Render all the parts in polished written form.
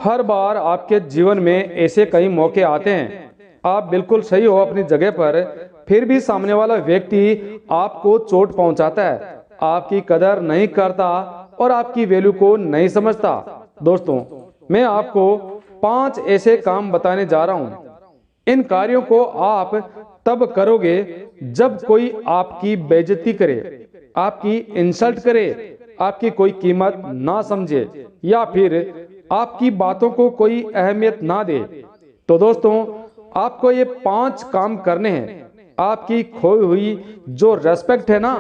हर बार आपके जीवन में ऐसे कई मौके आते हैं, आप बिल्कुल सही हो अपनी जगह पर, फिर भी सामने वाला व्यक्ति आपको चोट पहुंचाता है, आपकी कदर नहीं करता और आपकी वैल्यू को नहीं समझता। दोस्तों, मैं आपको 5 ऐसे काम बताने जा रहा हूं। इन कार्यों को आप तब करोगे जब कोई आपकी बेइज्जती करे, आपकी इंसल्ट करे, आपकी कोई कीमत ना समझे या फिर आपकी बातों को कोई अहमियत ना दे। तो दोस्तों, आपको ये 5 काम करने हैं। आपकी खोई हुई जो रेस्पेक्ट है ना,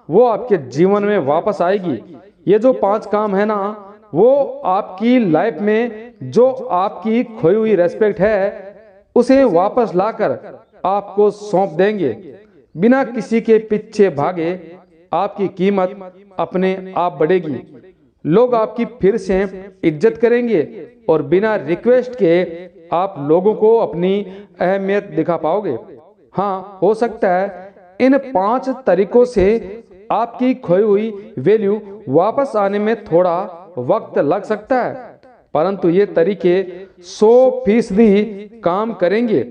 वो आपके जीवन में वापस आएगी। ये जो 5 काम है ना, वो आपकी लाइफ में जो आपकी खोई हुई रेस्पेक्ट है उसे वापस लाकर आपको सौंप देंगे। बिना किसी के पीछे भागे आपकी कीमत अपने आप बढ़ेगी। लोग आपकी फिर से इज्जत करेंगे और बिना रिक्वेस्ट के आप लोगों को अपनी अहमियत दिखा पाओगे। हाँ, हो सकता है इन 5 तरीकों से आपकी खोई हुई वैल्यू वापस आने में थोड़ा वक्त लग सकता है, परंतु ये तरीके 100% काम करेंगे।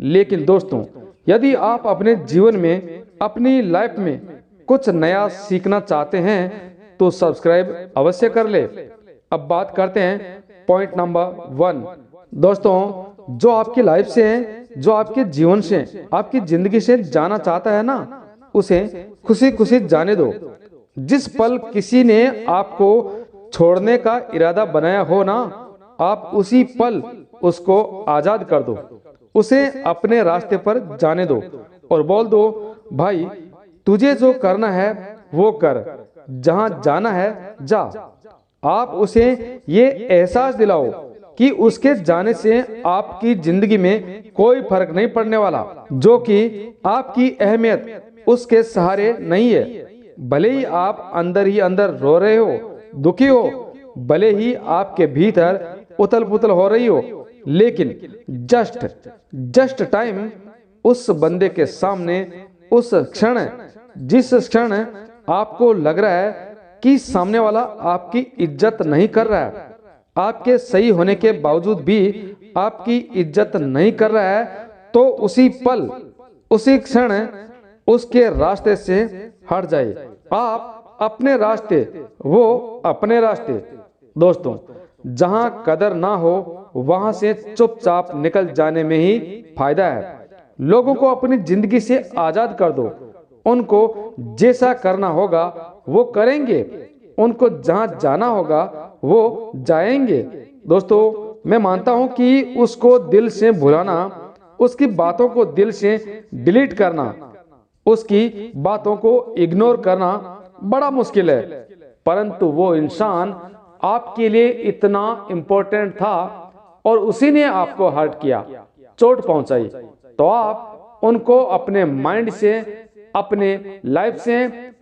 लेकिन दोस्तों, यदि आप अपने जीवन में, अपनी लाइफ में कुछ नया सीखना चाहते हैं तो सब्सक्राइब अवश्य कर ले। अब बात करते हैं पॉइंट नंबर 1। दोस्तों, जो आपकी लाइफ से है, जो आपके जीवन से, आपकी जिंदगी से जाना चाहता है ना, उसे खुशी खुशी जाने दो। जिस पल किसी ने आपको छोड़ने का इरादा बनाया हो ना, आप उसी पल उसको आजाद कर दो। उसे अपने रास्ते पर जाने दो और बोल दो, भाई तुझे जो करना है वो कर, जहां जाना है जा। आप उसे ये एहसास दिलाओ कि उसके जाने से आपकी जिंदगी में कोई फर्क नहीं पड़ने वाला, जो कि आपकी अहमियत उसके सहारे नहीं है। भले ही आप अंदर ही अंदर रो रहे हो, दुखी हो, भले ही आपके भीतर उथल पुथल हो रही हो, लेकिन जस्ट टाइम उस बंदे के सामने, उस क्षण, जिस क्षण आपको लग रहा है कि सामने वाला आपकी इज्जत नहीं कर रहा है, आपके सही होने के बावजूद भी आपकी इज्जत नहीं कर रहा है, तो उसी पल, उसी क्षण उसके रास्ते से हट जाए। आप अपने रास्ते, वो अपने रास्ते। दोस्तों, जहां कदर ना हो वहां से चुपचाप निकल जाने में ही फायदा है। लोगों को अपनी जिंदगी से आजाद कर दो। उनको जैसा करना होगा वो करेंगे, उनको जहां जाना होगा वो जाएंगे। दोस्तों, मैं मानता हूं कि उसको दिल से भुलाना, उसकी बातों को दिल से डिलीट करना, उसकी बातों को इग्नोर करना बड़ा मुश्किल है, परंतु वो इंसान आपके लिए इतना इम्पोर्टेंट था और उसी ने आपको हर्ट किया, चोट पहुंचाई, तो आप उनको अपने माइंड से, अपने लाइफ से,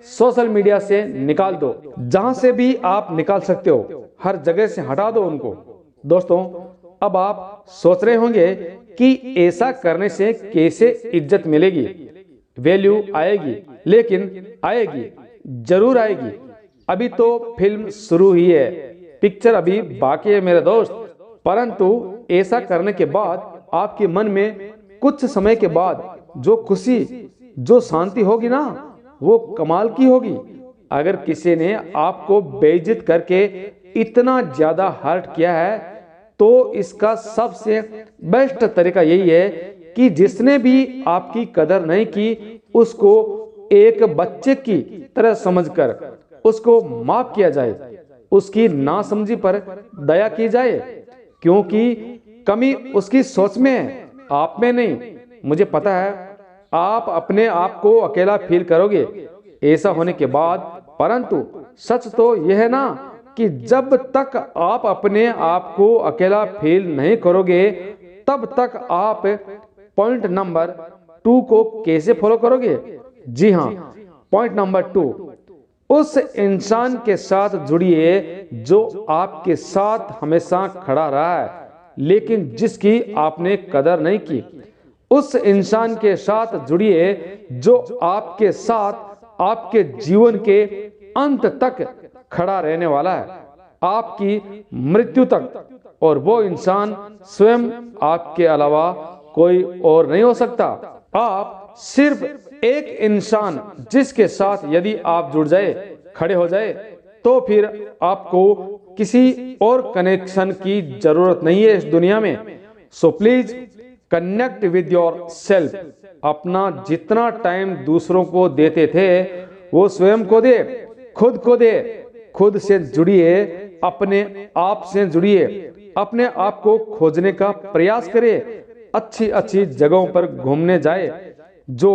सोशल मीडिया से निकाल दो। जहां से भी आप निकाल सकते हो, हर जगह से हटा दो उनको। दोस्तों, अब आप सोच रहे होंगे कि ऐसा करने से कैसे इज्जत मिलेगी, वैल्यू आएगी। लेकिन आएगी, जरूर आएगी। अभी तो फिल्म शुरू ही है, पिक्चर अभी बाकी है मेरे दोस्त। परंतु ऐसा करने के बाद आपके मन में कुछ समय के बाद जो खुशी, जो शांति होगी ना, वो कमाल की होगी। अगर किसी ने आपको बेइज्जत करके इतना ज्यादा हर्ट किया है, तो इसका सबसे बेस्ट तरीका यही है कि जिसने भी आपकी कदर नहीं की, उसको एक बच्चे की तरह समझकर उसको माफ किया जाए, उसकी नासमझी पर दया की जाए, क्योंकि कमी उसकी सोच में है, आप में नहीं। मुझे पता है आप अपने आप को अकेला फील करोगे ऐसा होने के बाद, परंतु सच तो यह है ना कि जब तक आप अपने आप को अकेला फील नहीं करोगे, तब तक आप पॉइंट नंबर 2 को कैसे फॉलो करोगे? जी हाँ, पॉइंट नंबर 2, उस इंसान के साथ जुड़िए जो आपके साथ हमेशा खड़ा रहा है, लेकिन जिसकी आपने कदर नहीं की। उस इंसान के साथ जुड़िए जो आपके साथ आपके जीवन के अंत तक खड़ा रहने वाला है, आपकी मृत्यु तक और वो इंसान स्वयं आपके अलावा कोई और नहीं हो सकता। आप सिर्फ एक इंसान जिसके साथ यदि आप जुड़ जाए, खड़े हो जाए, तो फिर आपको किसी और कनेक्शन की जरूरत नहीं है इस दुनिया में। So please connect with your self. अपना जितना टाइम दूसरों को देते थे वो स्वयं को दे, खुद को दे। खुद से जुड़िए, अपने आप से जुड़िए, अपने आप को खोजने का प्रयास करे। अच्छी अच्छी जगहों पर घूमने जाए। जो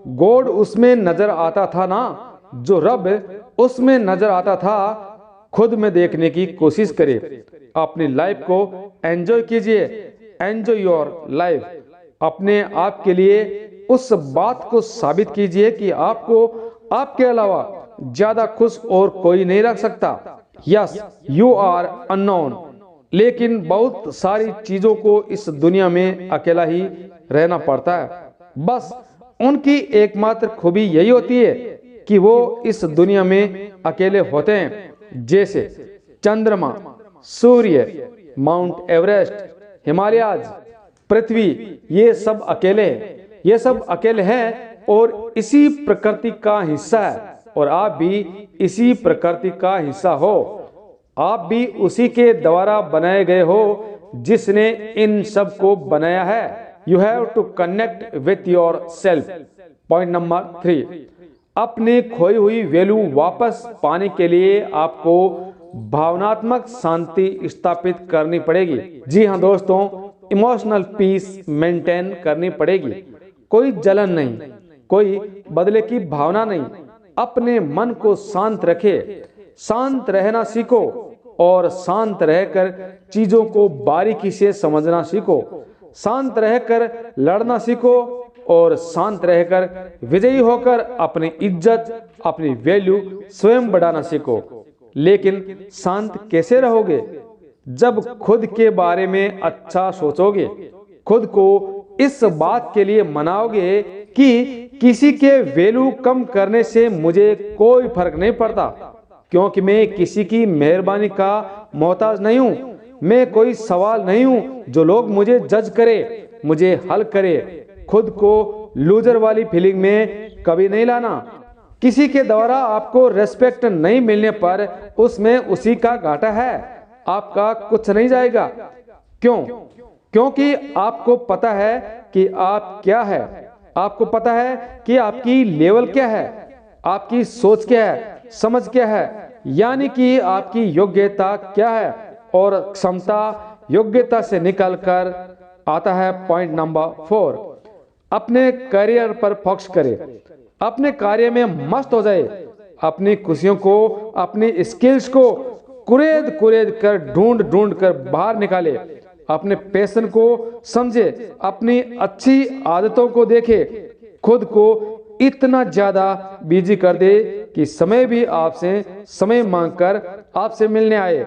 गॉड उसमें नजर आता था ना, जो रब उसमें नजर आता था, खुद में देखने की कोशिश करे। अपनी लाइफ को एंजॉय कीजिए। Enjoy your life. अपने आप के लिए उस बात को साबित कीजिए कि आपको आपके अलावा ज्यादा खुश और कोई नहीं रख सकता। यस, यू आर अननोन, लेकिन बहुत सारी चीजों को इस दुनिया में अकेला ही रहना पड़ता है। बस उनकी एकमात्र खूबी यही होती है कि वो इस दुनिया में अकेले होते हैं। जैसे चंद्रमा, सूर्य, माउंट एवरेस्ट, हिमालयाज, पृथ्वी, ये सब अकेले हैं। ये सब अकेले हैं और इसी प्रकृति का हिस्सा है। और आप भी इसी प्रकृति का हिस्सा हो। आप भी उसी के द्वारा बनाए गए हो जिसने इन सब को बनाया है। You have to connect with yourself. Point number 3, अपनी खोई हुई वैल्यू वापस पाने के लिए आपको भावनात्मक शांति स्थापित करनी पड़ेगी। जी हाँ दोस्तों, इमोशनल पीस मेंटेन करनी पड़ेगी। कोई जलन नहीं, कोई बदले की भावना नहीं। अपने मन को शांत रखे। शांत रहना सीखो और शांत रहकर चीजों को बारीकी से समझना सीखो। शांत रहकर लड़ना सीखो और शांत रहकर विजयी होकर अपनी इज्जत, अपनी वैल्यू स्वयं बढ़ाना सीखो। लेकिन शांत कैसे रहोगे? जब खुद के बारे में अच्छा सोचोगे, खुद को इस बात के लिए मनाओगे कि किसी के वैल्यू कम करने से मुझे कोई फर्क नहीं पड़ता, क्योंकि मैं किसी की मेहरबानी का मोहताज नहीं हूँ। मैं कोई सवाल नहीं हूँ जो लोग मुझे जज करे, मुझे हल करे। खुद को लूजर वाली फीलिंग में कभी नहीं लाना। किसी के द्वारा आपको रेस्पेक्ट नहीं मिलने पर उसमें उसी का घाटा है, आपका कुछ नहीं जाएगा। क्यों? क्योंकि आपको पता है कि आप क्या है। आपको पता है कि आपकी लेवल क्या है, आपकी सोच क्या है, समझ क्या है, यानी कि आपकी योग्यता क्या है। और क्षमता योग्यता से निकलकर आता है पॉइंट नंबर 4, अपने करियर पर फोकस करें। अपने कार्य में मस्त हो जाए। अपनी खुशियों को, अपनी स्किल्स को कुरेद कुरेद कर, ढूंढ ढूंढ कर बाहर निकाले। अपने पैशन को समझे, अपनी अच्छी आदतों को देखे। खुद को इतना ज्यादा बिजी कर दे कि समय भी आपसे समय मांगकर आपसे मिलने आए।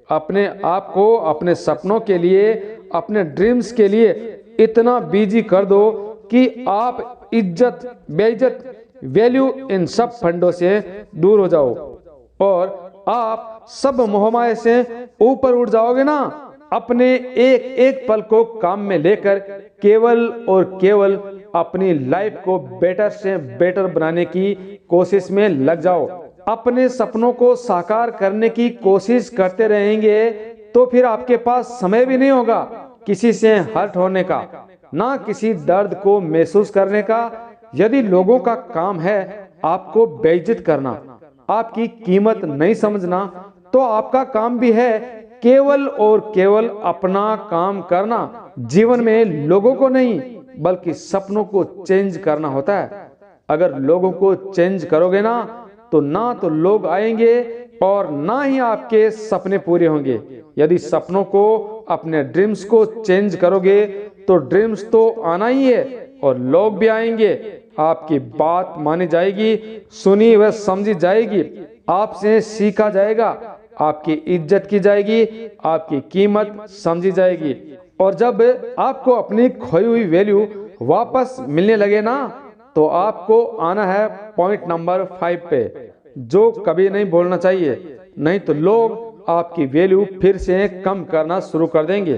अपने आप को अपने सपनों के लिए, अपने ड्रीम्स के लिए इतना बिजी कर दो कि आप इज्जत, बेइज्जत, वैल्यू, इन सब फंडों से दूर हो जाओ और आप सब मोहमाया से ऊपर उठ जाओगे ना। अपने एक एक पल को काम में लेकर केवल और केवल अपनी लाइफ को बेटर से बेटर बनाने की कोशिश में लग जाओ। अपने सपनों को साकार करने की कोशिश करते रहेंगे तो फिर आपके पास समय भी नहीं होगा किसी से हर्ट होने का, ना किसी दर्द को महसूस करने का। यदि लोगों का काम है आपको बेइज्जत करना, आपकी कीमत नहीं समझना, तो आपका काम भी है केवल और केवल अपना काम करना। जीवन में लोगों को नहीं बल्कि सपनों को चेंज करना होता है। अगर लोगों को चेंज करोगे ना तो लोग आएंगे और ना ही आपके सपने पूरे होंगे। यदि सपनों को, अपने ड्रीम्स को चेंज करोगे तो ड्रीम्स तो आना ही है और लोग भी आएंगे। आपकी बात मानी जाएगी, सुनी व समझी जाएगी, आपसे सीखा जाएगा, आपकी इज्जत की जाएगी, आपकी कीमत समझी जाएगी। और जब आपको अपनी खोई हुई वैल्यू वापस मिलने लगे ना, तो आपको आना है पॉइंट नंबर 5 पे, जो कभी नहीं बोलना चाहिए, नहीं तो लोग आपकी वैल्यू फिर से कम करना शुरू कर देंगे।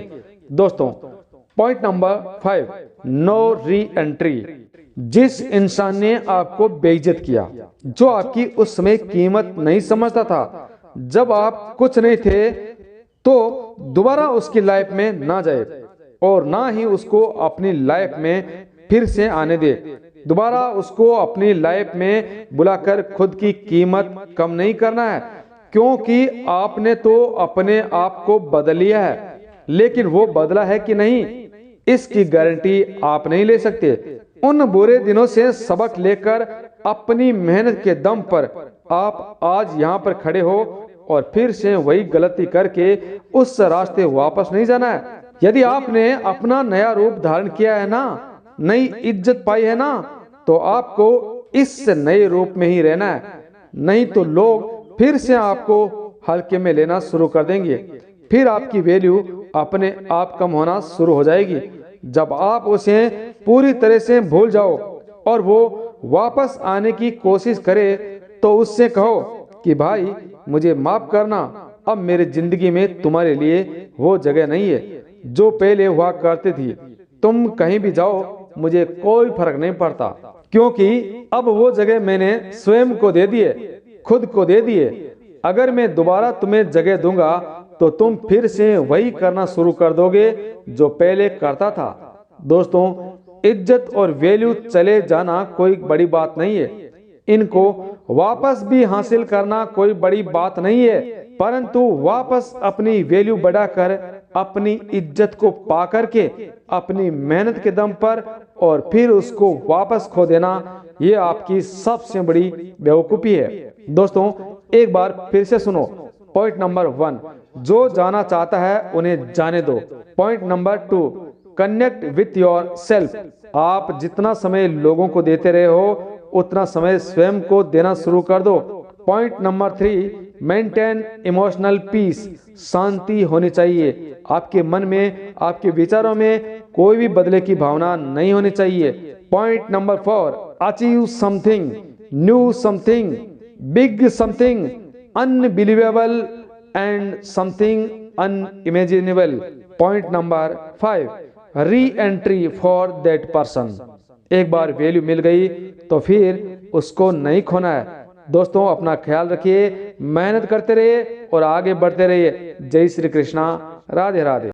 दोस्तों, point number 5, no re entry. जिस इंसान ने आपको बेइज्जत किया, जो आपकी उस समय कीमत नहीं समझता था, जब आप कुछ नहीं थे, तो दोबारा उसकी लाइफ में ना जाए और ना ही उसको अपनी लाइफ में फिर से आने दे। दोबारा उसको अपनी लाइफ में बुलाकर खुद की कीमत कम नहीं करना है, क्योंकि आपने तो अपने आप को बदल लिया है, लेकिन वो बदला है कि नहीं, इसकी गारंटी आप नहीं ले सकते। उन बुरे दिनों से सबक लेकर अपनी मेहनत के दम पर आप आज यहाँ पर खड़े हो और फिर से वही गलती करके उस रास्ते वापस नहीं जाना है। यदि आपने अपना नया रूप धारण किया है ना, नई इज्जत पाई है ना, तो आपको इस नए रूप में ही रहना है, नहीं तो लोग फिर से आपको हल्के में लेना शुरू कर देंगे। फिर आपकी वैल्यू अपने आप कम होना शुरू हो जाएगी। जब आप उसे पूरी तरह से भूल जाओ और वो वापस आने की कोशिश करे, तो उससे कहो कि भाई मुझे माफ करना, अब मेरी जिंदगी में तुम्हारे लिए वो जगह नहीं है जो पहले हुआ करती थी। तुम कहीं भी जाओ, मुझे कोई फर्क नहीं पड़ता, क्योंकि अब वो जगह मैंने स्वयं को दे दिए, खुद को दे दिए। अगर मैं दोबारा तुम्हें जगह दूंगा तो तुम फिर से वही करना शुरू कर दोगे जो पहले करता था। दोस्तों, इज्जत और वैल्यू चले जाना कोई बड़ी बात नहीं है, इनको वापस भी हासिल करना कोई बड़ी बात नहीं है, परंतु वापस अपनी वैल्यू बढ़ाकर अपनी इज्जत को पा करके अपनी मेहनत के दम पर और फिर उसको वापस खो देना, ये आपकी सबसे बड़ी बेवकूफ़ी है। दोस्तों, एक बार फिर से सुनो। पॉइंट नंबर 1, जो जाना चाहता है उन्हें जाने दो। Point number 2, connect with your self. आप जितना समय लोगों को देते रहे हो, उतना समय स्वयं को देना शुरू कर दो। Point number 3, maintain emotional peace. शांति होनी चाहिए आपके मन में, आपके विचारों में कोई भी बदले की भावना नहीं होनी चाहिए। Point number 4, achieve something new, something big, something unbelievable and something unimaginable. Point number 5, re entry for that person. एक बार वैल्यू मिल गई तो फिर उसको नहीं खोना है। दोस्तों, अपना ख्याल रखिए, मेहनत करते रहिए और आगे बढ़ते रहिए। जय श्री कृष्णा, राधे राधे।